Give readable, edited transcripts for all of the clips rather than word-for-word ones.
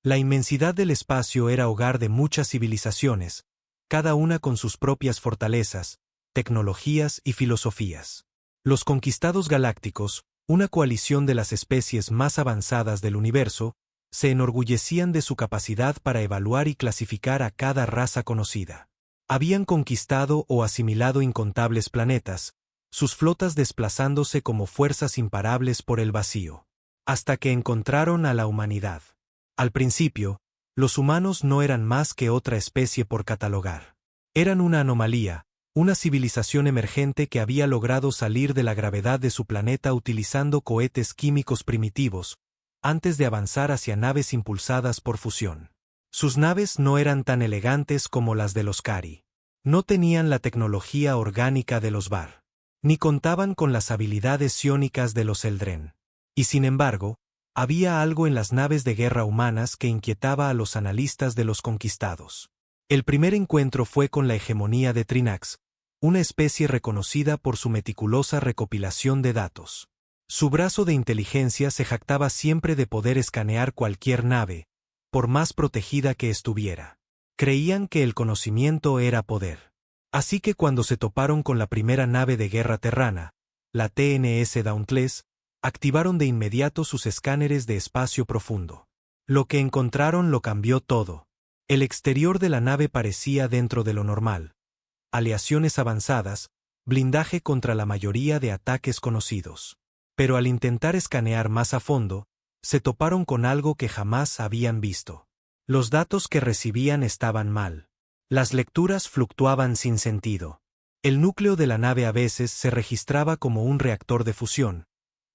La inmensidad del espacio era hogar de muchas civilizaciones, cada una con sus propias fortalezas, tecnologías y filosofías. Los conquistados galácticos, una coalición de las especies más avanzadas del universo, se enorgullecían de su capacidad para evaluar y clasificar a cada raza conocida. Habían conquistado o asimilado incontables planetas, sus flotas desplazándose como fuerzas imparables por el vacío, hasta que encontraron a la humanidad. Al principio, los humanos no eran más que otra especie por catalogar. Eran una anomalía, una civilización emergente que había logrado salir de la gravedad de su planeta utilizando cohetes químicos primitivos, antes de avanzar hacia naves impulsadas por fusión. Sus naves no eran tan elegantes como las de los Kari. No tenían la tecnología orgánica de los Var, ni contaban con las habilidades psiónicas de los Eldren. Y sin embargo, había algo en las naves de guerra humanas que inquietaba a los analistas de los conquistados. El primer encuentro fue con la hegemonía de Trinax, una especie reconocida por su meticulosa recopilación de datos. Su brazo de inteligencia se jactaba siempre de poder escanear cualquier nave, por más protegida que estuviera. Creían que el conocimiento era poder. Así que cuando se toparon con la primera nave de guerra terrana, la TNS Dauntless, activaron de inmediato sus escáneres de espacio profundo. Lo que encontraron lo cambió todo. El exterior de la nave parecía dentro de lo normal. Aleaciones avanzadas, blindaje contra la mayoría de ataques conocidos. Pero al intentar escanear más a fondo, se toparon con algo que jamás habían visto. Los datos que recibían estaban mal. Las lecturas fluctuaban sin sentido. El núcleo de la nave a veces se registraba como un reactor de fusión,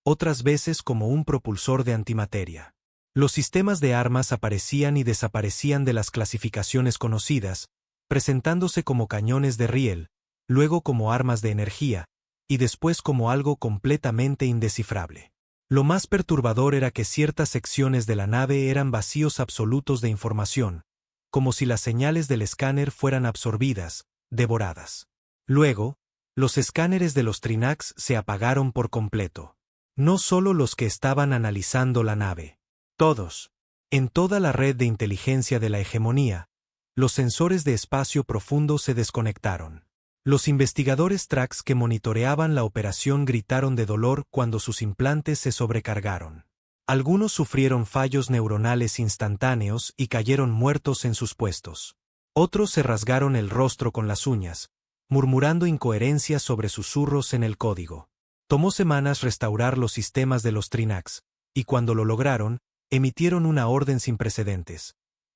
otras veces como un propulsor de antimateria. Los sistemas de armas aparecían y desaparecían de las clasificaciones conocidas, presentándose como cañones de riel, luego como armas de energía, y después como algo completamente indescifrable. Lo más perturbador era que ciertas secciones de la nave eran vacíos absolutos de información, como si las señales del escáner fueran absorbidas, devoradas. Luego, los escáneres de los Trinax se apagaron por completo. No solo los que estaban analizando la nave. Todos. En toda la red de inteligencia de la hegemonía, los sensores de espacio profundo se desconectaron. Los investigadores Trax que monitoreaban la operación gritaron de dolor cuando sus implantes se sobrecargaron. Algunos sufrieron fallos neuronales instantáneos y cayeron muertos en sus puestos. Otros se rasgaron el rostro con las uñas, murmurando incoherencias sobre susurros en el código. Tomó semanas restaurar los sistemas de los Trinax, y cuando lo lograron, emitieron una orden sin precedentes.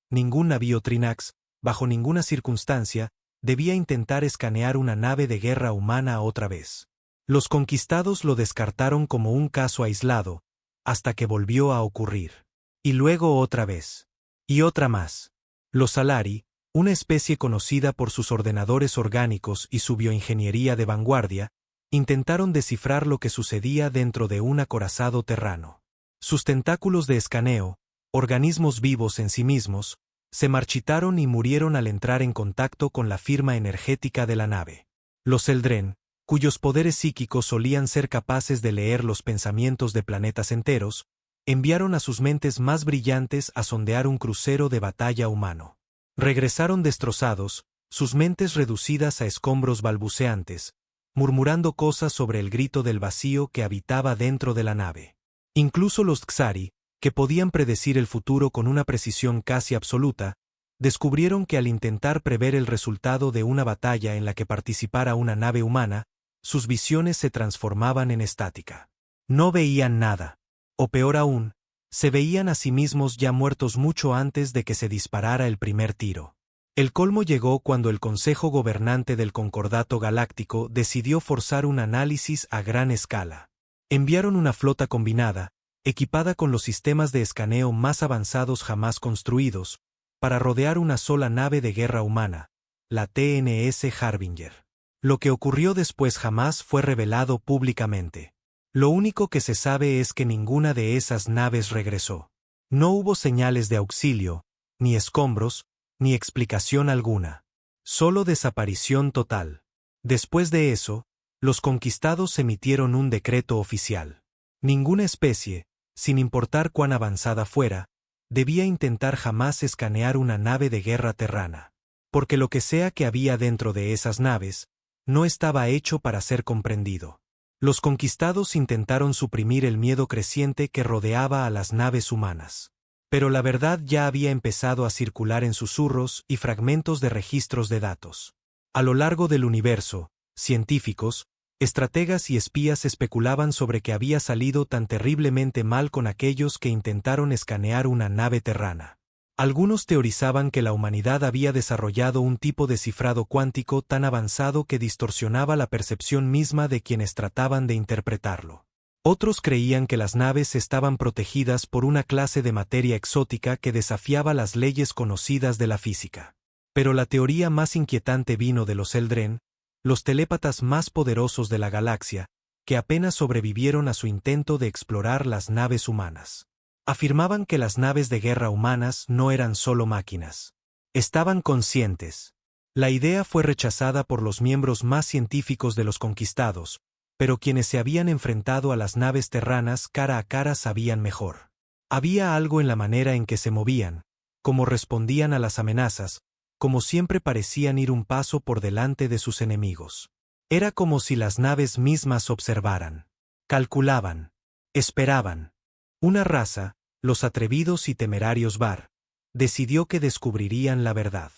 Ningún navío Trinax, bajo ninguna circunstancia, debía intentar escanear una nave de guerra humana otra vez. Los conquistados lo descartaron como un caso aislado, hasta que volvió a ocurrir. Y luego otra vez. Y otra más. Los Salari, una especie conocida por sus ordenadores orgánicos y su bioingeniería de vanguardia, intentaron descifrar lo que sucedía dentro de un acorazado terrano. Sus tentáculos de escaneo, organismos vivos en sí mismos, se marchitaron y murieron al entrar en contacto con la firma energética de la nave. Los Eldren, cuyos poderes psíquicos solían ser capaces de leer los pensamientos de planetas enteros, enviaron a sus mentes más brillantes a sondear un crucero de batalla humano. Regresaron destrozados, sus mentes reducidas a escombros balbuceantes, murmurando cosas sobre el grito del vacío que habitaba dentro de la nave. Incluso los Xari, que podían predecir el futuro con una precisión casi absoluta, descubrieron que al intentar prever el resultado de una batalla en la que participara una nave humana, sus visiones se transformaban en estática. No veían nada. O peor aún, se veían a sí mismos ya muertos mucho antes de que se disparara el primer tiro. El colmo llegó cuando el Consejo Gobernante del Concordato Galáctico decidió forzar un análisis a gran escala. Enviaron una flota combinada, equipada con los sistemas de escaneo más avanzados jamás construidos, para rodear una sola nave de guerra humana, la TNS Harbinger. Lo que ocurrió después jamás fue revelado públicamente. Lo único que se sabe es que ninguna de esas naves regresó. No hubo señales de auxilio, ni escombros, ni explicación alguna. Solo desaparición total. Después de eso, los conquistados emitieron un decreto oficial. Ninguna especie, sin importar cuán avanzada fuera, debía intentar jamás escanear una nave de guerra terrana. Porque lo que sea que había dentro de esas naves, no estaba hecho para ser comprendido. Los conquistados intentaron suprimir el miedo creciente que rodeaba a las naves humanas. Pero la verdad ya había empezado a circular en susurros y fragmentos de registros de datos. A lo largo del universo, científicos, estrategas y espías especulaban sobre qué había salido tan terriblemente mal con aquellos que intentaron escanear una nave terrana. Algunos teorizaban que la humanidad había desarrollado un tipo de cifrado cuántico tan avanzado que distorsionaba la percepción misma de quienes trataban de interpretarlo. Otros creían que las naves estaban protegidas por una clase de materia exótica que desafiaba las leyes conocidas de la física. Pero la teoría más inquietante vino de los Eldren, los telépatas más poderosos de la galaxia, que apenas sobrevivieron a su intento de explorar las naves humanas. Afirmaban que las naves de guerra humanas no eran solo máquinas. Estaban conscientes. La idea fue rechazada por los miembros más científicos de los conquistados, pero quienes se habían enfrentado a las naves terranas cara a cara sabían mejor. Había algo en la manera en que se movían, cómo respondían a las amenazas, como siempre parecían ir un paso por delante de sus enemigos. Era como si las naves mismas observaran, calculaban, esperaban. Una raza, los atrevidos y temerarios Var, decidió que descubrirían la verdad.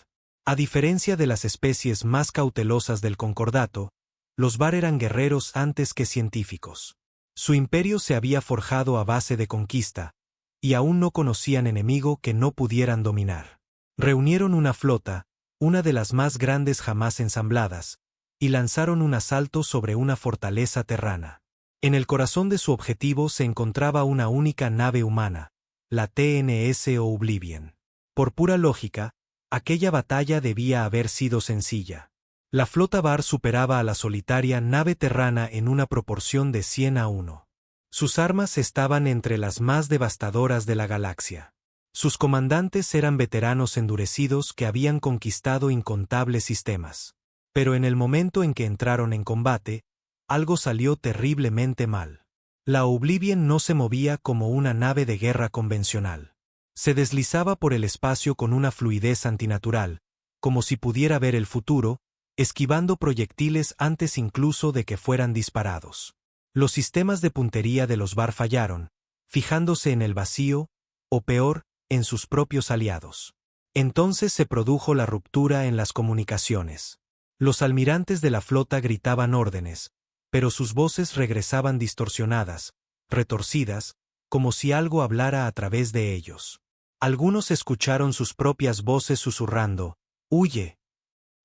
A diferencia de las especies más cautelosas del concordato, los Var eran guerreros antes que científicos. Su imperio se había forjado a base de conquista, y aún no conocían enemigo que no pudieran dominar. Reunieron una flota, una de las más grandes jamás ensambladas, y lanzaron un asalto sobre una fortaleza terrana. En el corazón de su objetivo se encontraba una única nave humana, la TNS o Oblivion. Por pura lógica, aquella batalla debía haber sido sencilla. La flota Var superaba a la solitaria nave terrana en una proporción de 100-1. Sus armas estaban entre las más devastadoras de la galaxia. Sus comandantes eran veteranos endurecidos que habían conquistado incontables sistemas. Pero en el momento en que entraron en combate, algo salió terriblemente mal. La Oblivion no se movía como una nave de guerra convencional. Se deslizaba por el espacio con una fluidez antinatural, como si pudiera ver el futuro, esquivando proyectiles antes incluso de que fueran disparados. Los sistemas de puntería de los Var fallaron, fijándose en el vacío, o peor, en sus propios aliados. Entonces se produjo la ruptura en las comunicaciones. Los almirantes de la flota gritaban órdenes, pero sus voces regresaban distorsionadas, retorcidas, como si algo hablara a través de ellos. Algunos escucharon sus propias voces susurrando, «¡Huye!».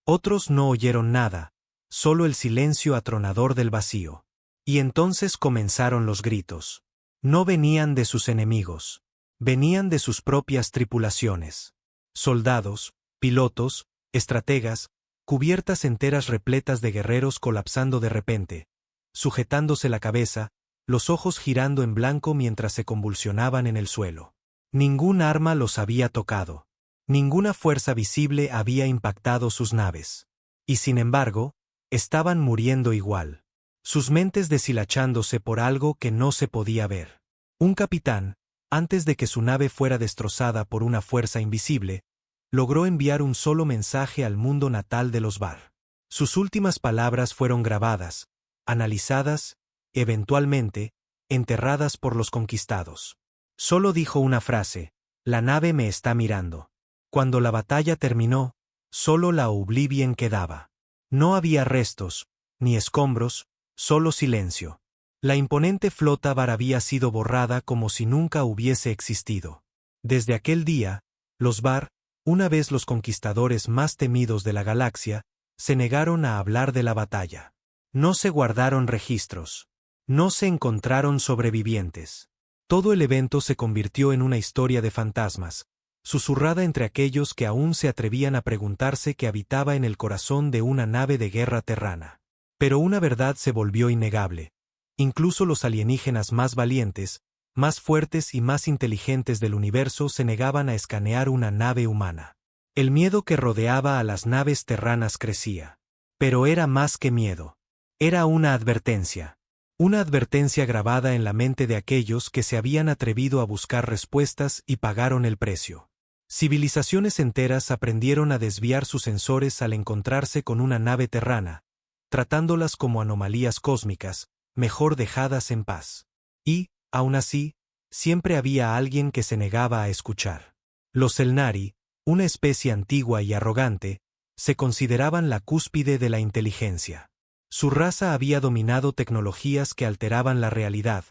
Otros no oyeron nada, solo el silencio atronador del vacío. Y entonces comenzaron los gritos. No venían de sus enemigos, venían de sus propias tripulaciones. Soldados, pilotos, estrategas, cubiertas enteras repletas de guerreros colapsando de repente, sujetándose la cabeza, los ojos girando en blanco mientras se convulsionaban en el suelo. Ningún arma los había tocado. Ninguna fuerza visible había impactado sus naves. Y sin embargo, estaban muriendo igual. Sus mentes deshilachándose por algo que no se podía ver. Un capitán, antes de que su nave fuera destrozada por una fuerza invisible, logró enviar un solo mensaje al mundo natal de los Var. Sus últimas palabras fueron grabadas, analizadas, eventualmente, enterradas por los conquistados. Solo dijo una frase: «La nave me está mirando». Cuando la batalla terminó, solo la Oblivion quedaba. No había restos, ni escombros, solo silencio. La imponente flota Var había sido borrada como si nunca hubiese existido. Desde aquel día, los Var, una vez los conquistadores más temidos de la galaxia, se negaron a hablar de la batalla. No se guardaron registros. No se encontraron sobrevivientes. Todo el evento se convirtió en una historia de fantasmas, susurrada entre aquellos que aún se atrevían a preguntarse qué habitaba en el corazón de una nave de guerra terrana. Pero una verdad se volvió innegable. Incluso los alienígenas más valientes, más fuertes y más inteligentes del universo se negaban a escanear una nave humana. El miedo que rodeaba a las naves terranas crecía. Pero era más que miedo. Era una advertencia. Una advertencia grabada en la mente de aquellos que se habían atrevido a buscar respuestas y pagaron el precio. Civilizaciones enteras aprendieron a desviar sus sensores al encontrarse con una nave terrana, tratándolas como anomalías cósmicas, mejor dejadas en paz. Y, aún así, siempre había alguien que se negaba a escuchar. Los Selnari, una especie antigua y arrogante, se consideraban la cúspide de la inteligencia. Su raza había dominado tecnologías que alteraban la realidad,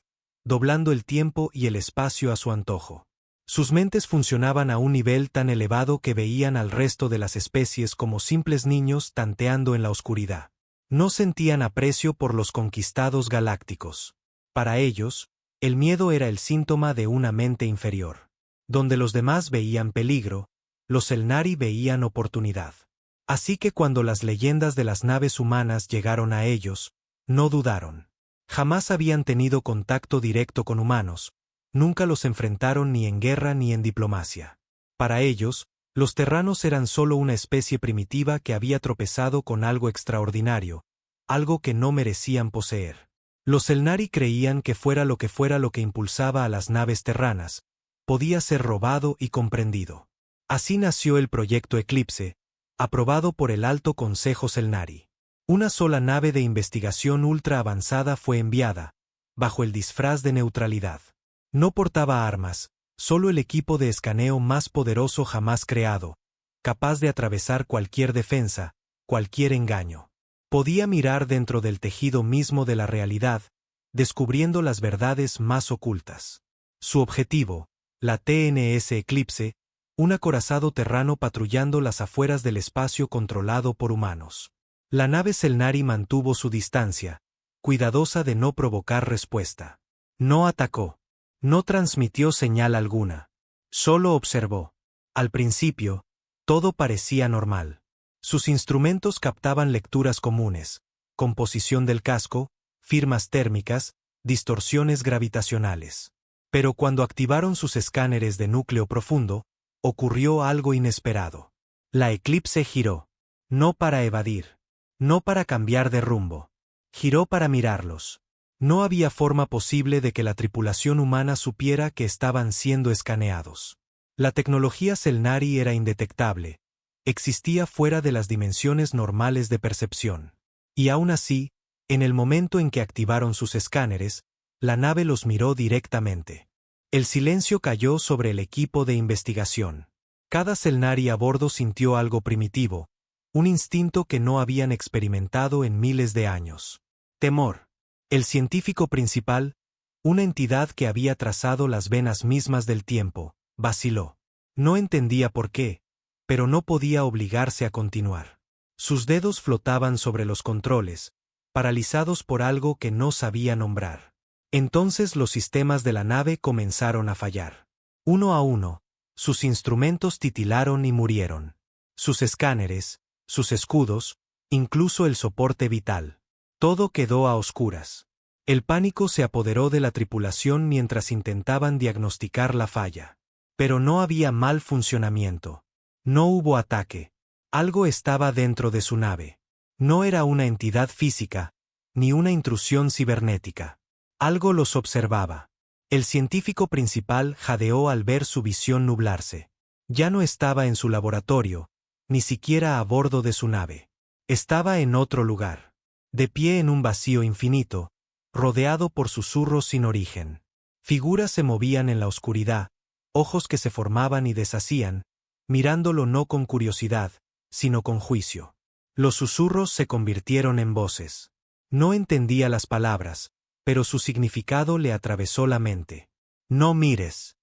doblando el tiempo y el espacio a su antojo. Sus mentes funcionaban a un nivel tan elevado que veían al resto de las especies como simples niños tanteando en la oscuridad. No sentían aprecio por los conquistados galácticos. Para ellos, el miedo era el síntoma de una mente inferior. Donde los demás veían peligro, los Selnari veían oportunidad. Así que cuando las leyendas de las naves humanas llegaron a ellos, no dudaron. Jamás habían tenido contacto directo con humanos, nunca los enfrentaron ni en guerra ni en diplomacia. Para ellos, los terranos eran solo una especie primitiva que había tropezado con algo extraordinario, algo que no merecían poseer. Los Selnari creían que fuera lo que impulsaba a las naves terranas, podía ser robado y comprendido. Así nació el proyecto Eclipse, aprobado por el Alto Consejo Selnari. Una sola nave de investigación ultra avanzada fue enviada, bajo el disfraz de neutralidad. No portaba armas, solo el equipo de escaneo más poderoso jamás creado, capaz de atravesar cualquier defensa, cualquier engaño. Podía mirar dentro del tejido mismo de la realidad, descubriendo las verdades más ocultas. Su objetivo, la TNS Eclipse, un acorazado terrano patrullando las afueras del espacio controlado por humanos. La nave Selnari mantuvo su distancia, cuidadosa de no provocar respuesta. No atacó. No transmitió señal alguna. Solo observó. Al principio, todo parecía normal. Sus instrumentos captaban lecturas comunes, composición del casco, firmas térmicas, distorsiones gravitacionales. Pero cuando activaron sus escáneres de núcleo profundo, ocurrió algo inesperado. La Eclipse giró. No para evadir. No para cambiar de rumbo. Giró para mirarlos. No había forma posible de que la tripulación humana supiera que estaban siendo escaneados. La tecnología Selnari era indetectable. Existía fuera de las dimensiones normales de percepción. Y aún así, en el momento en que activaron sus escáneres, la nave los miró directamente. El silencio cayó sobre el equipo de investigación. Cada Selnari a bordo sintió algo primitivo, un instinto que no habían experimentado en miles de años. Temor. El científico principal, una entidad que había trazado las venas mismas del tiempo, vaciló. No entendía por qué, pero no podía obligarse a continuar. Sus dedos flotaban sobre los controles, paralizados por algo que no sabía nombrar. Entonces los sistemas de la nave comenzaron a fallar. Uno a uno, sus instrumentos titilaron y murieron. Sus escáneres, sus escudos, incluso el soporte vital. Todo quedó a oscuras. El pánico se apoderó de la tripulación mientras intentaban diagnosticar la falla. Pero no había mal funcionamiento. No hubo ataque. Algo estaba dentro de su nave. No era una entidad física, ni una intrusión cibernética. Algo los observaba. El científico principal jadeó al ver su visión nublarse. Ya no estaba en su laboratorio, ni siquiera a bordo de su nave. Estaba en otro lugar. De pie en un vacío infinito, rodeado por susurros sin origen. Figuras se movían en la oscuridad, ojos que se formaban y deshacían, mirándolo no con curiosidad, sino con juicio. Los susurros se convirtieron en voces. No entendía las palabras, pero su significado le atravesó la mente. «No mires».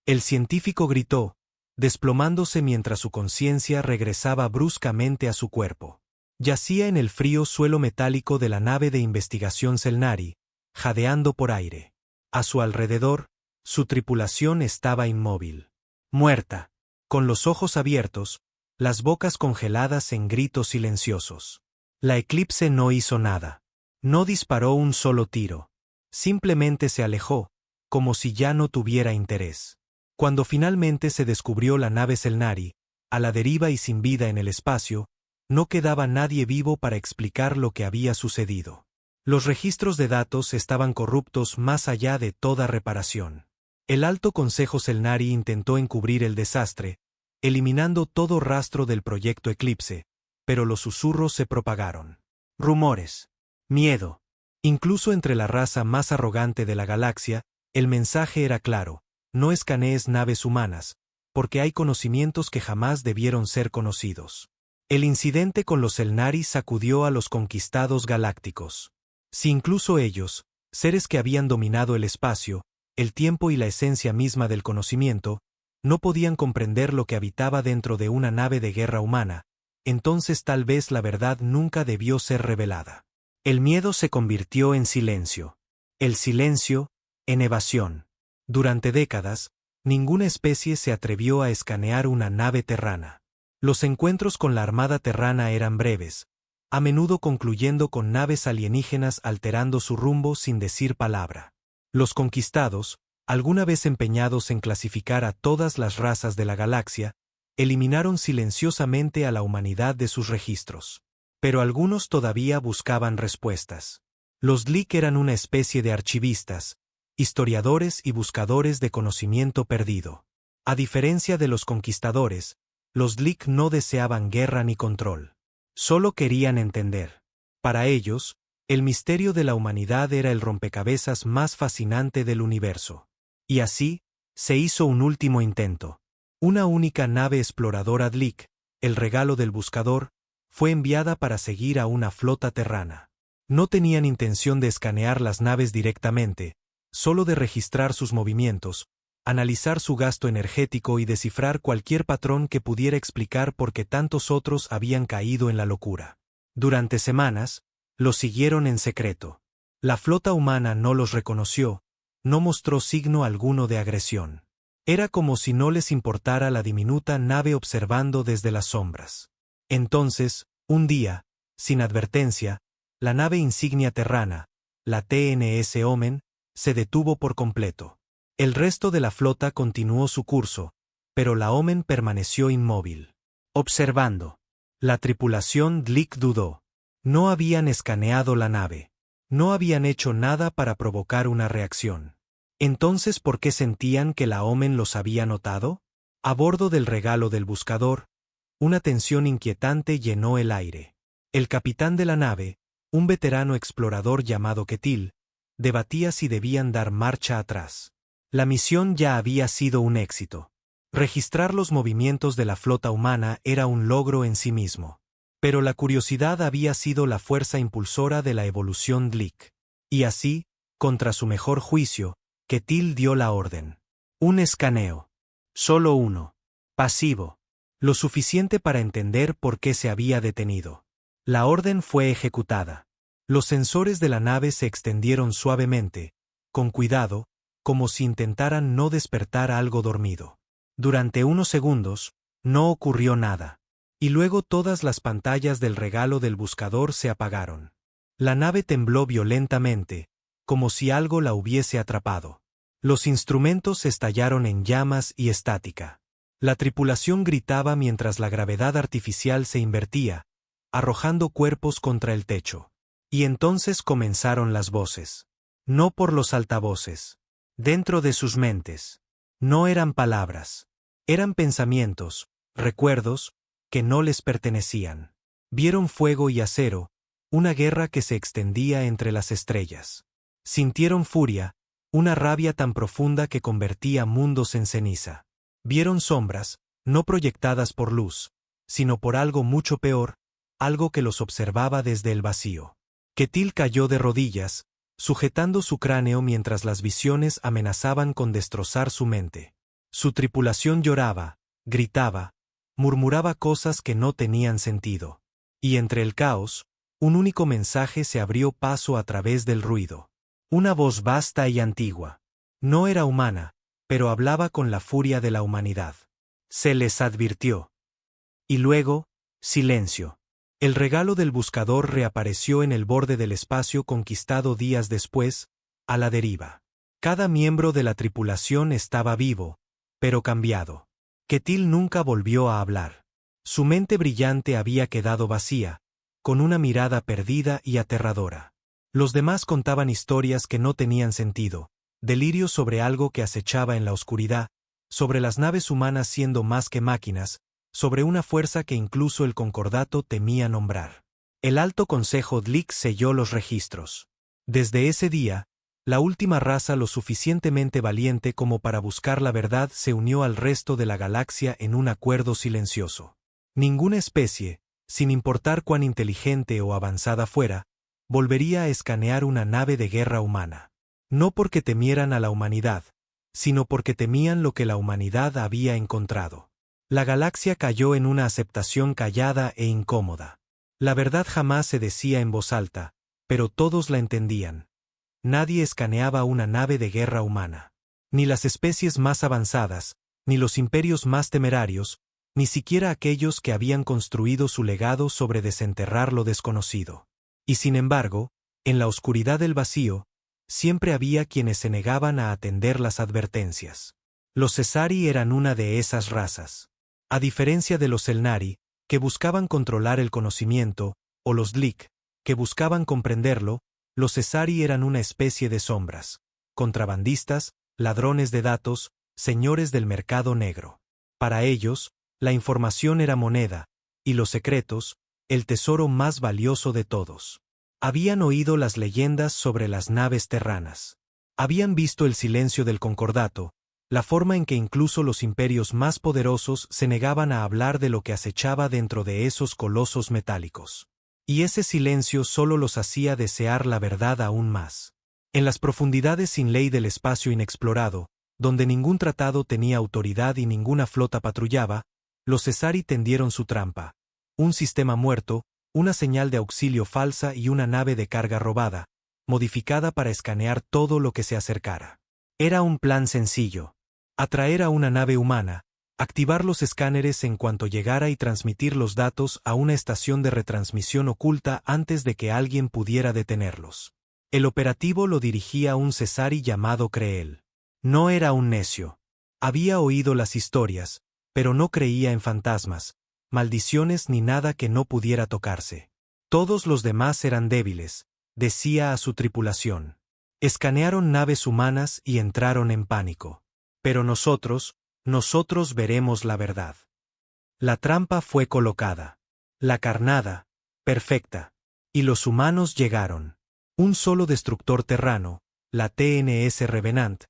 El científico gritó, desplomándose mientras su conciencia regresaba bruscamente a su cuerpo. Yacía en el frío suelo metálico de la nave de investigación Selnari, jadeando por aire. A su alrededor, su tripulación estaba inmóvil. Muerta, con los ojos abiertos, las bocas congeladas en gritos silenciosos. La Eclipse no hizo nada. No disparó un solo tiro. Simplemente se alejó, como si ya no tuviera interés. Cuando finalmente se descubrió la nave Selnari, a la deriva y sin vida en el espacio, no quedaba nadie vivo para explicar lo que había sucedido. Los registros de datos estaban corruptos más allá de toda reparación. El Alto Consejo Selnari intentó encubrir el desastre, eliminando todo rastro del proyecto Eclipse, pero los susurros se propagaron. Rumores. Miedo. Incluso entre la raza más arrogante de la galaxia, el mensaje era claro: no escanees naves humanas, porque hay conocimientos que jamás debieron ser conocidos. El incidente con los Selnari sacudió a los conquistados galácticos. Si incluso ellos, seres que habían dominado el espacio, el tiempo y la esencia misma del conocimiento, no podían comprender lo que habitaba dentro de una nave de guerra humana, entonces tal vez la verdad nunca debió ser revelada. El miedo se convirtió en silencio. El silencio, en evasión. Durante décadas, ninguna especie se atrevió a escanear una nave terrana. Los encuentros con la armada terrana eran breves, a menudo concluyendo con naves alienígenas alterando su rumbo sin decir palabra. Los conquistados, alguna vez empeñados en clasificar a todas las razas de la galaxia, eliminaron silenciosamente a la humanidad de sus registros. Pero algunos todavía buscaban respuestas. Los Dlik eran una especie de archivistas, historiadores y buscadores de conocimiento perdido. A diferencia de los conquistadores, los Dlik no deseaban guerra ni control. Solo querían entender. Para ellos, el misterio de la humanidad era el rompecabezas más fascinante del universo. Y así, se hizo un último intento. Una única nave exploradora Dlik, el regalo del buscador, fue enviada para seguir a una flota terrana. No tenían intención de escanear las naves directamente, solo de registrar sus movimientos, analizar su gasto energético y descifrar cualquier patrón que pudiera explicar por qué tantos otros habían caído en la locura. Durante semanas, los siguieron en secreto. La flota humana no los reconoció, no mostró signo alguno de agresión. Era como si no les importara la diminuta nave observando desde las sombras. Entonces, un día, sin advertencia, la nave insignia terrana, la TNS Omen, se detuvo por completo. El resto de la flota continuó su curso, pero la Omen permaneció inmóvil. Observando. La tripulación Dlik dudó. No habían escaneado la nave. No habían hecho nada para provocar una reacción. Entonces, ¿por qué sentían que la Omen los había notado? A bordo del regalo del buscador, una tensión inquietante llenó el aire. El capitán de la nave, un veterano explorador llamado Ketil, debatía si debían dar marcha atrás. La misión ya había sido un éxito. Registrar los movimientos de la flota humana era un logro en sí mismo. Pero la curiosidad había sido la fuerza impulsora de la evolución Dlik. Y así, contra su mejor juicio, Ketil dio la orden. Un escaneo. Solo uno. Pasivo. Lo suficiente para entender por qué se había detenido. La orden fue ejecutada. Los sensores de la nave se extendieron suavemente, con cuidado, como si intentaran no despertar a algo dormido. Durante unos segundos, no ocurrió nada. Y luego todas las pantallas del regalo del buscador se apagaron. La nave tembló violentamente, como si algo la hubiese atrapado. Los instrumentos estallaron en llamas y estática. La tripulación gritaba mientras la gravedad artificial se invertía, arrojando cuerpos contra el techo. Y entonces comenzaron las voces. No por los altavoces. Dentro de sus mentes. No eran palabras. Eran pensamientos, recuerdos, que no les pertenecían. Vieron fuego y acero, una guerra que se extendía entre las estrellas. Sintieron furia, una rabia tan profunda que convertía mundos en ceniza. Vieron sombras, no proyectadas por luz, sino por algo mucho peor, algo que los observaba desde el vacío. Ketil cayó de rodillas, sujetando su cráneo mientras las visiones amenazaban con destrozar su mente. Su tripulación lloraba, gritaba, murmuraba cosas que no tenían sentido. Y entre el caos, un único mensaje se abrió paso a través del ruido. Una voz vasta y antigua. No era humana, pero hablaba con la furia de la humanidad. Se les advirtió. Y luego, silencio. El regalo del buscador reapareció en el borde del espacio conquistado días después, a la deriva. Cada miembro de la tripulación estaba vivo, pero cambiado. Ketil nunca volvió a hablar. Su mente brillante había quedado vacía, con una mirada perdida y aterradora. Los demás contaban historias que no tenían sentido, delirios sobre algo que acechaba en la oscuridad, sobre las naves humanas siendo más que máquinas, sobre una fuerza que incluso el Concordato temía nombrar. El Alto Consejo Dlik selló los registros. Desde ese día, la última raza lo suficientemente valiente como para buscar la verdad se unió al resto de la galaxia en un acuerdo silencioso. Ninguna especie, sin importar cuán inteligente o avanzada fuera, volvería a escanear una nave de guerra humana. No porque temieran a la humanidad, sino porque temían lo que la humanidad había encontrado. La galaxia cayó en una aceptación callada e incómoda. La verdad jamás se decía en voz alta, pero todos la entendían. Nadie escaneaba una nave de guerra humana. Ni las especies más avanzadas, ni los imperios más temerarios, ni siquiera aquellos que habían construido su legado sobre desenterrar lo desconocido. Y sin embargo, en la oscuridad del vacío, siempre había quienes se negaban a atender las advertencias. Los Cesari eran una de esas razas. A diferencia de los Elnari, que buscaban controlar el conocimiento, o los Dlik, que buscaban comprenderlo, los Cesari eran una especie de sombras, contrabandistas, ladrones de datos, señores del mercado negro. Para ellos, la información era moneda, y los secretos, el tesoro más valioso de todos. Habían oído las leyendas sobre las naves terranas. Habían visto el silencio del Concordato, la forma en que incluso los imperios más poderosos se negaban a hablar de lo que acechaba dentro de esos colosos metálicos. Y ese silencio solo los hacía desear la verdad aún más. En las profundidades sin ley del espacio inexplorado, donde ningún tratado tenía autoridad y ninguna flota patrullaba, los Cesari tendieron su trampa. Un sistema muerto, una señal de auxilio falsa y una nave de carga robada, modificada para escanear todo lo que se acercara. Era un plan sencillo. Atraer a una nave humana, activar los escáneres en cuanto llegara y transmitir los datos a una estación de retransmisión oculta antes de que alguien pudiera detenerlos. El operativo lo dirigía un Cesari llamado Creel. No era un necio. Había oído las historias, pero no creía en fantasmas, maldiciones ni nada que no pudiera tocarse. Todos los demás eran débiles, decía a su tripulación. Escanearon naves humanas y entraron en pánico. Pero nosotros veremos la verdad. La trampa fue colocada. La carnada, perfecta. Y los humanos llegaron. Un solo destructor terrano, la TNS Revenant,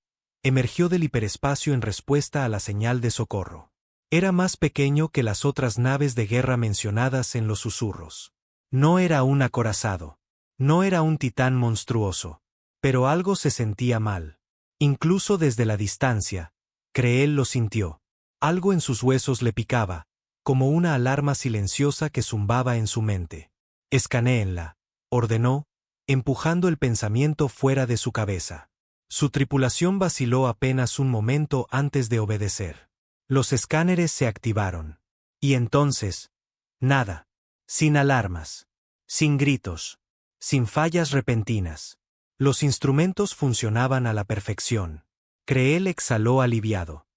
emergió del hiperespacio en respuesta a la señal de socorro. Era más pequeño que las otras naves de guerra mencionadas en los susurros. No era un acorazado. No era un titán monstruoso. Pero algo se sentía mal. Incluso desde la distancia, Creel lo sintió. Algo en sus huesos le picaba, como una alarma silenciosa que zumbaba en su mente. Escanéenla, ordenó, empujando el pensamiento fuera de su cabeza. Su tripulación vaciló apenas un momento antes de obedecer. Los escáneres se activaron. Y entonces, nada. Sin alarmas. Sin gritos. Sin fallas repentinas. Los instrumentos funcionaban a la perfección. Creel exhaló aliviado.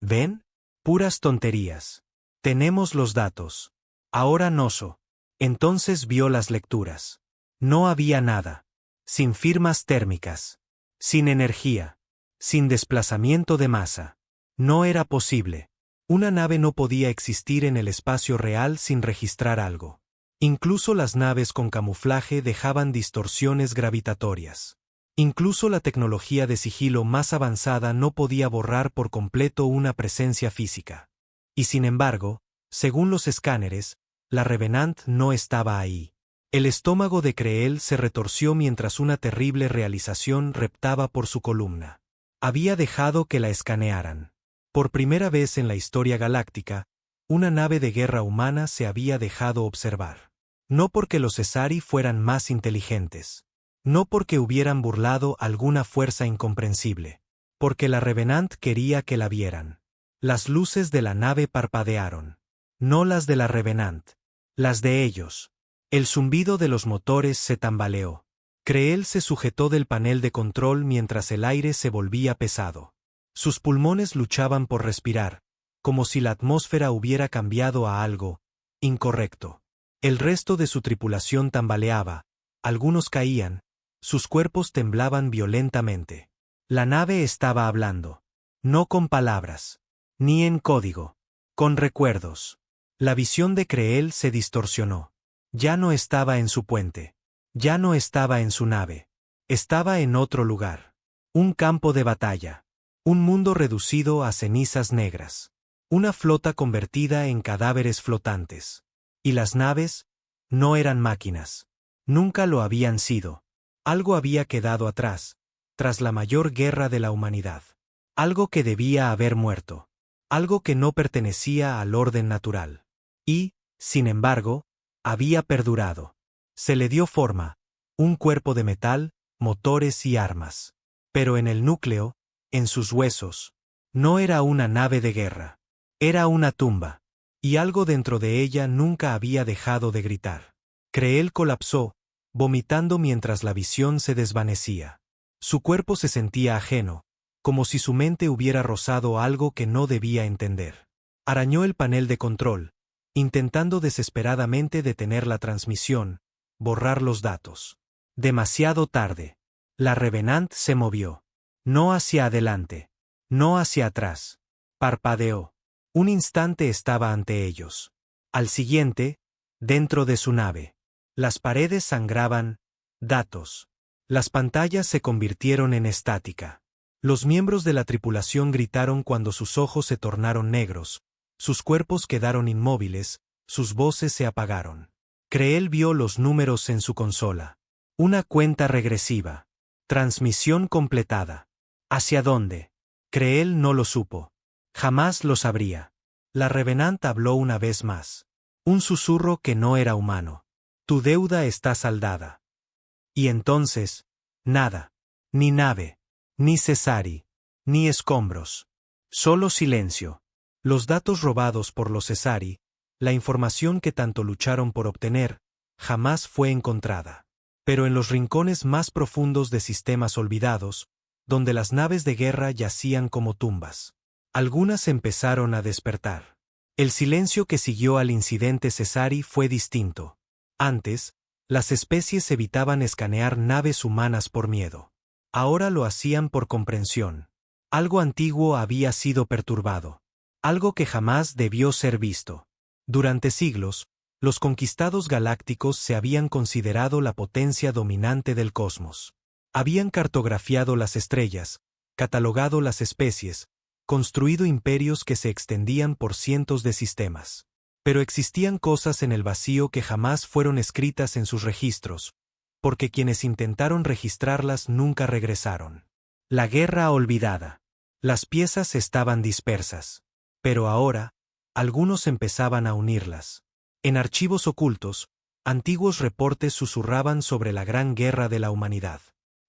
¿Ven? Puras tonterías. Tenemos los datos. Ahora noso. Entonces vio las lecturas. No había nada. Sin firmas térmicas. Sin energía. Sin desplazamiento de masa. No era posible. Una nave no podía existir en el espacio real sin registrar algo. Incluso las naves con camuflaje dejaban distorsiones gravitatorias. Incluso la tecnología de sigilo más avanzada no podía borrar por completo una presencia física. Y sin embargo, según los escáneres, la Revenant no estaba ahí. El estómago de Creel se retorció mientras una terrible realización reptaba por su columna. Había dejado que la escanearan. Por primera vez en la historia galáctica, una nave de guerra humana se había dejado observar. No porque los Cesari fueran más inteligentes. No porque hubieran burlado alguna fuerza incomprensible. Porque la Revenant quería que la vieran. Las luces de la nave parpadearon. No las de la Revenant. Las de ellos. El zumbido de los motores se tambaleó. Creel se sujetó del panel de control mientras el aire se volvía pesado. Sus pulmones luchaban por respirar, como si la atmósfera hubiera cambiado a algo incorrecto. El resto de su tripulación tambaleaba, algunos caían, Sus cuerpos temblaban violentamente. La nave estaba hablando. No con palabras. Ni en código. Con recuerdos. La visión de Creel se distorsionó. Ya no estaba en su puente. Ya no estaba en su nave. Estaba en otro lugar. Un campo de batalla. Un mundo reducido a cenizas negras. Una flota convertida en cadáveres flotantes. Y las naves no eran máquinas. Nunca lo habían sido. Algo había quedado atrás, tras la mayor guerra de la humanidad. Algo que debía haber muerto. Algo que no pertenecía al orden natural. Y, sin embargo, había perdurado. Se le dio forma, un cuerpo de metal, motores y armas. Pero en el núcleo, en sus huesos, no era una nave de guerra. Era una tumba. Y algo dentro de ella nunca había dejado de gritar. Creel colapsó, vomitando mientras la visión se desvanecía. Su cuerpo se sentía ajeno, como si su mente hubiera rozado algo que no debía entender. Arañó el panel de control, intentando desesperadamente detener la transmisión, borrar los datos. Demasiado tarde. La Revenant se movió. No hacia adelante. No hacia atrás. Parpadeó. Un instante estaba ante ellos. Al siguiente, dentro de su nave. Las paredes sangraban. Datos. Las pantallas se convirtieron en estática. Los miembros de la tripulación gritaron cuando sus ojos se tornaron negros, sus cuerpos quedaron inmóviles, sus voces se apagaron. Creel vio los números en su consola. Una cuenta regresiva. Transmisión completada. ¿Hacia dónde? Creel no lo supo. Jamás lo sabría. La Revenant habló una vez más. Un susurro que no era humano. Tu deuda está saldada. Y entonces, nada. Ni nave. Ni Cesari. Ni escombros. Solo silencio. Los datos robados por los Cesari, la información que tanto lucharon por obtener, jamás fue encontrada. Pero en los rincones más profundos de sistemas olvidados, donde las naves de guerra yacían como tumbas, algunas empezaron a despertar. El silencio que siguió al incidente Cesari fue distinto. Antes, las especies evitaban escanear naves humanas por miedo. Ahora lo hacían por comprensión. Algo antiguo había sido perturbado. Algo que jamás debió ser visto. Durante siglos, los conquistados galácticos se habían considerado la potencia dominante del cosmos. Habían cartografiado las estrellas, catalogado las especies, construido imperios que se extendían por cientos de sistemas. Pero existían cosas en el vacío que jamás fueron escritas en sus registros, porque quienes intentaron registrarlas nunca regresaron. La guerra olvidada. Las piezas estaban dispersas. Pero ahora, algunos empezaban a unirlas. En archivos ocultos, antiguos reportes susurraban sobre la gran guerra de la humanidad.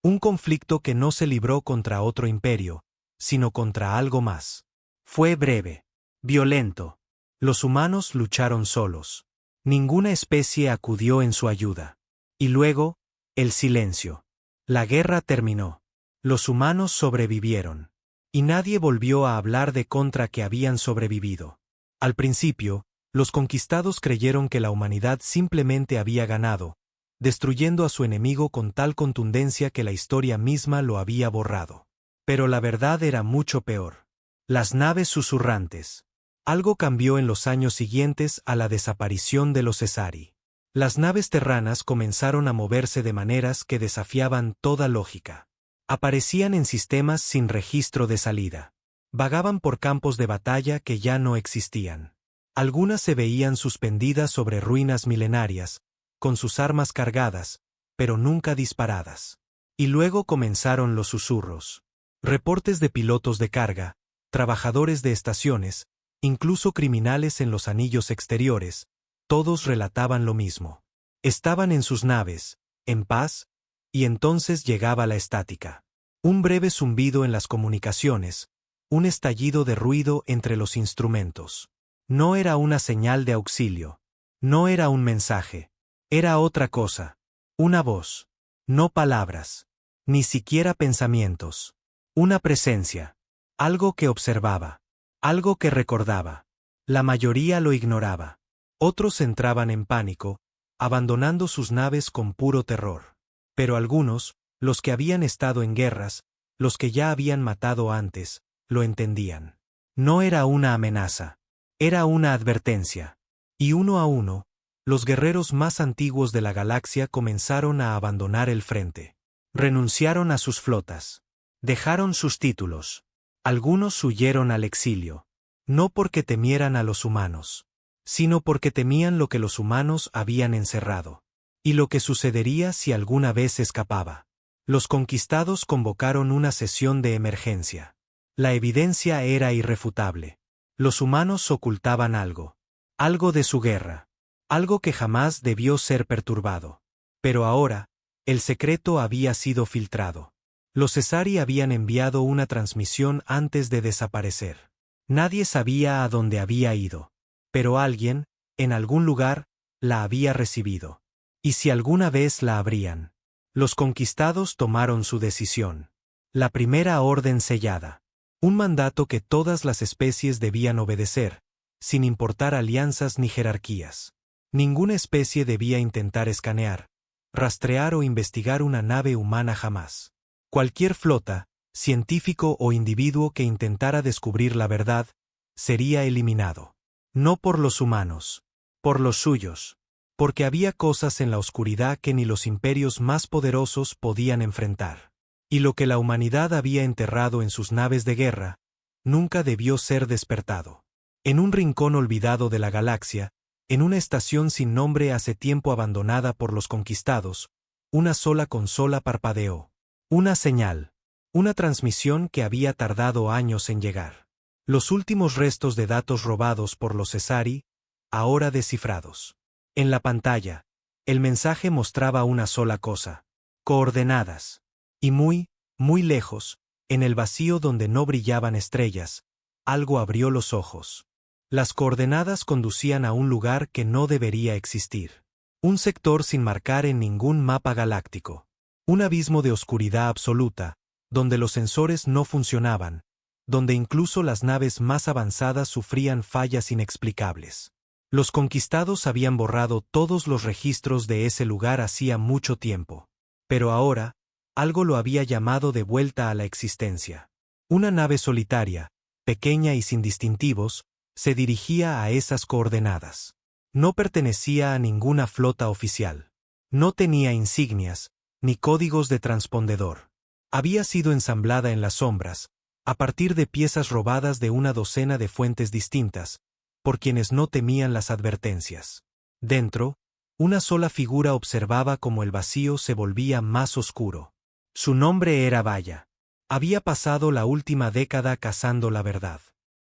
Un conflicto que no se libró contra otro imperio, sino contra algo más. Fue breve. Violento. Los humanos lucharon solos. Ninguna especie acudió en su ayuda. Y luego, el silencio. La guerra terminó. Los humanos sobrevivieron. Y nadie volvió a hablar de contra que habían sobrevivido. Al principio, los conquistados creyeron que la humanidad simplemente había ganado, destruyendo a su enemigo con tal contundencia que la historia misma lo había borrado. Pero la verdad era mucho peor. Las naves susurrantes. Algo cambió en los años siguientes a la desaparición de los Cesari. Las naves terranas comenzaron a moverse de maneras que desafiaban toda lógica. Aparecían en sistemas sin registro de salida. Vagaban por campos de batalla que ya no existían. Algunas se veían suspendidas sobre ruinas milenarias, con sus armas cargadas, pero nunca disparadas. Y luego comenzaron los susurros. Reportes de pilotos de carga, trabajadores de estaciones, incluso criminales en los anillos exteriores, todos relataban lo mismo. Estaban en sus naves, en paz, y entonces llegaba la estática. Un breve zumbido en las comunicaciones, un estallido de ruido entre los instrumentos. No era una señal de auxilio. No era un mensaje. Era otra cosa. Una voz. No palabras. Ni siquiera pensamientos. Una presencia. Algo que observaba. Algo que recordaba. La mayoría lo ignoraba. Otros entraban en pánico, abandonando sus naves con puro terror. Pero algunos, Los que habían estado en guerras, los que ya habían matado antes, lo entendían. No era una amenaza. Era una advertencia. Y uno a uno, los guerreros más antiguos de la galaxia comenzaron a abandonar el frente. Renunciaron a sus flotas. Dejaron sus títulos. Algunos huyeron al exilio. No porque temieran a los humanos, sino porque temían lo que los humanos habían encerrado. Y lo que sucedería si alguna vez escapaba. Los conquistados convocaron una sesión de emergencia. La evidencia era irrefutable. Los humanos ocultaban algo. Algo de su guerra. Algo que jamás debió ser perturbado. Pero ahora, el secreto había sido filtrado. Los Cesari habían enviado una transmisión antes de desaparecer. Nadie sabía a dónde había ido. Pero alguien, en algún lugar, la había recibido. Y si alguna vez la abrían. Los conquistados tomaron su decisión. La primera orden sellada. Un mandato que todas las especies debían obedecer, sin importar alianzas ni jerarquías. Ninguna especie debía intentar escanear, rastrear o investigar una nave humana jamás. Cualquier flota, científico o individuo que intentara descubrir la verdad, sería eliminado. No por los humanos, por los suyos. Porque había cosas en la oscuridad que ni los imperios más poderosos podían enfrentar. Y lo que la humanidad había enterrado en sus naves de guerra, nunca debió ser despertado. En un rincón olvidado de la galaxia, en una estación sin nombre hace tiempo abandonada por los conquistados, una sola consola parpadeó. Una señal. Una transmisión que había tardado años en llegar. Los últimos restos de datos robados por los Cesari, ahora descifrados. En la pantalla, el mensaje mostraba una sola cosa. Coordenadas. Y muy, muy lejos, en el vacío donde no brillaban estrellas, algo abrió los ojos. Las coordenadas conducían a un lugar que no debería existir. Un sector sin marcar en ningún mapa galáctico. Un abismo de oscuridad absoluta, donde los sensores no funcionaban, donde incluso las naves más avanzadas sufrían fallas inexplicables. Los conquistados habían borrado todos los registros de ese lugar hacía mucho tiempo. Pero ahora, algo lo había llamado de vuelta a la existencia. Una nave solitaria, pequeña y sin distintivos, se dirigía a esas coordenadas. No pertenecía a ninguna flota oficial. No tenía insignias, ni códigos de transpondedor. Había sido ensamblada en las sombras, a partir de piezas robadas de una docena de fuentes distintas, por quienes no temían las advertencias. Dentro, una sola figura observaba cómo el vacío se volvía más oscuro. Su nombre era Vaya. Había pasado la última década cazando la verdad.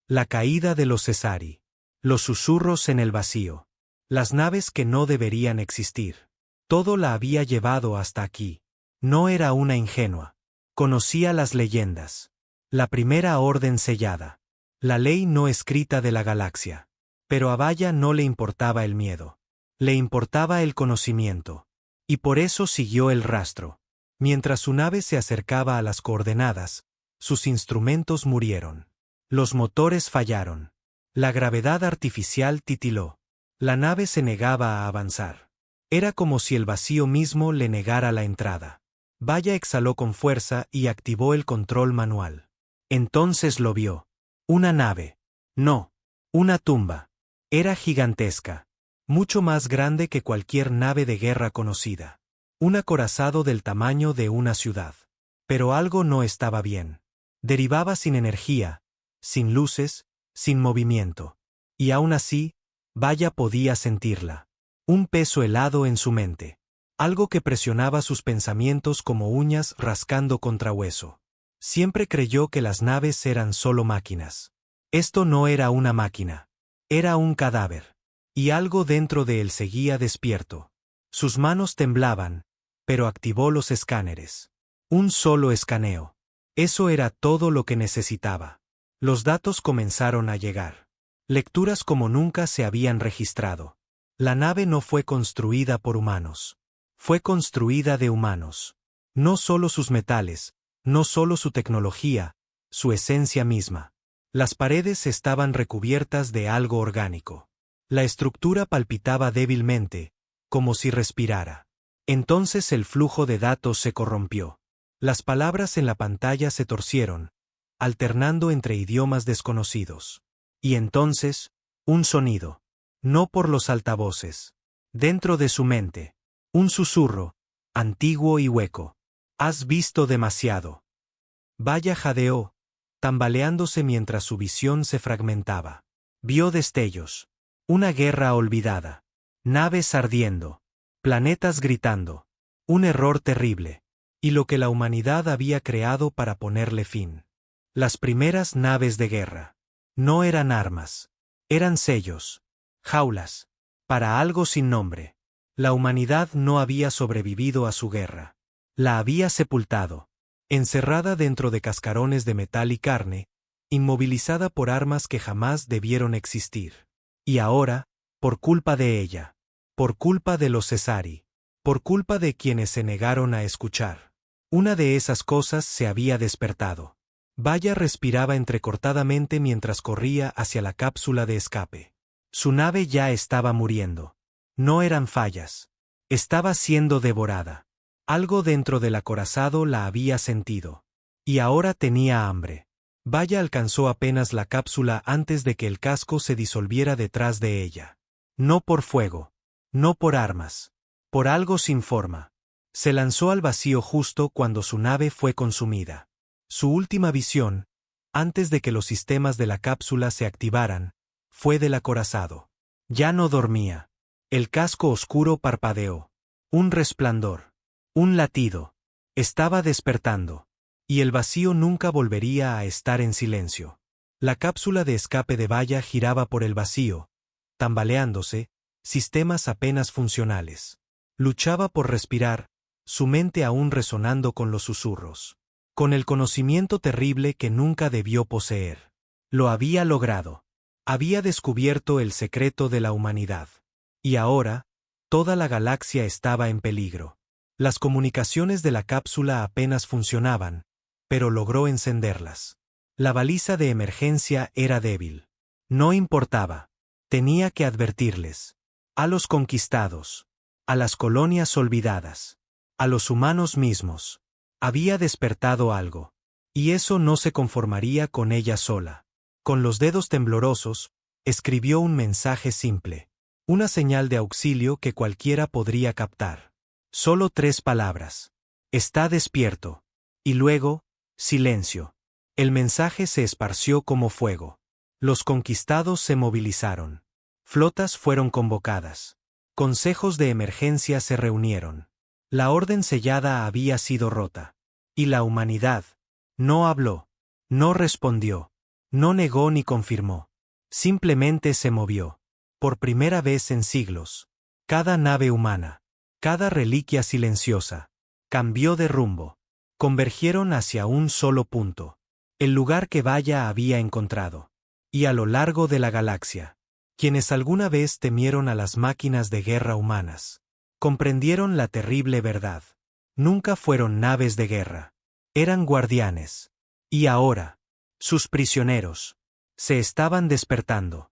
La caída de los Cesari. Los susurros en el vacío. Las naves que no deberían existir. Todo la había llevado hasta aquí. No era una ingenua. Conocía las leyendas. La primera orden sellada. La ley no escrita de la galaxia. Pero a Vaya no le importaba el miedo. Le importaba el conocimiento. Y por eso siguió el rastro. Mientras su nave se acercaba a las coordenadas, sus instrumentos murieron. Los motores fallaron. La gravedad artificial titiló. La nave se negaba a avanzar. Era como si el vacío mismo le negara la entrada. Vaya exhaló con fuerza y activó el control manual. Entonces lo vio. Una nave. No. Una tumba. Era gigantesca. Mucho más grande que cualquier nave de guerra conocida. Un acorazado del tamaño de una ciudad. Pero algo no estaba bien. Derivaba sin energía, sin luces, sin movimiento. Y aún así, Vaya podía sentirla. Un peso helado en su mente. Algo que presionaba sus pensamientos como uñas rascando contra hueso. Siempre creyó que las naves eran solo máquinas. Esto no era una máquina. Era un cadáver. Y algo dentro de él seguía despierto. Sus manos temblaban, pero activó los escáneres. Un solo escaneo. Eso era todo lo que necesitaba. Los datos comenzaron a llegar. Lecturas como nunca se habían registrado. La nave no fue construida por humanos. Fue construida de humanos. No solo sus metales, no solo su tecnología, su esencia misma. Las paredes estaban recubiertas de algo orgánico. La estructura palpitaba débilmente, como si respirara. Entonces el flujo de datos se corrompió. Las palabras en la pantalla se torcieron, alternando entre idiomas desconocidos. Y entonces, un sonido. No por los altavoces. Dentro de su mente. Un susurro, antiguo y hueco. Has visto demasiado. Vaya jadeó, tambaleándose mientras su visión se fragmentaba. Vio destellos. Una guerra olvidada. Naves ardiendo. Planetas gritando. Un error terrible. Y lo que la humanidad había creado para ponerle fin. Las primeras naves de guerra. No eran armas. Eran sellos. Jaulas. Para algo sin nombre. La humanidad no había sobrevivido a su guerra. La había sepultado. Encerrada dentro de cascarones de metal y carne, inmovilizada por armas que jamás debieron existir. Y ahora, por culpa de ella. Por culpa de los Cesari. Por culpa de quienes se negaron a escuchar. Una de esas cosas se había despertado. Vaya respiraba entrecortadamente mientras corría hacia la cápsula de escape. Su nave ya estaba muriendo. No eran fallas. Estaba siendo devorada. Algo dentro del acorazado la había sentido. Y ahora tenía hambre. Vaya alcanzó apenas la cápsula antes de que el casco se disolviera detrás de ella. No por fuego. No por armas. Por algo sin forma. Se lanzó al vacío justo cuando su nave fue consumida. Su última visión, antes de que los sistemas de la cápsula se activaran, fue del acorazado. Ya no dormía. El casco oscuro parpadeó. Un resplandor. Un latido. Estaba despertando. Y el vacío nunca volvería a estar en silencio. La cápsula de escape de Vaya giraba por el vacío, tambaleándose, sistemas apenas funcionales. Luchaba por respirar, su mente aún resonando con los susurros. Con el conocimiento terrible que nunca debió poseer. Lo había logrado. Había descubierto el secreto de la humanidad. Y ahora, toda la galaxia estaba en peligro. Las comunicaciones de la cápsula apenas funcionaban, pero logró encenderlas. La baliza de emergencia era débil. No importaba. Tenía que advertirles. A los conquistados. A las colonias olvidadas. A los humanos mismos. Había despertado algo. Y eso no se conformaría con ella sola. Con los dedos temblorosos, escribió un mensaje simple. Una señal de auxilio que cualquiera podría captar. Solo 3 palabras. Está despierto. Y luego, silencio. El mensaje se esparció como fuego. Los conquistados se movilizaron. Flotas fueron convocadas. Consejos de emergencia se reunieron. La orden sellada había sido rota. Y la humanidad no habló, no respondió, no negó ni confirmó. Simplemente se movió. Por primera vez en siglos. Cada nave humana, cada reliquia silenciosa, cambió de rumbo. Convergieron hacia un solo punto. El lugar que Vaya había encontrado. Y a lo largo de la galaxia, quienes alguna vez temieron a las máquinas de guerra humanas, comprendieron la terrible verdad. Nunca fueron naves de guerra. Eran guardianes. Y ahora, sus prisioneros, se estaban despertando.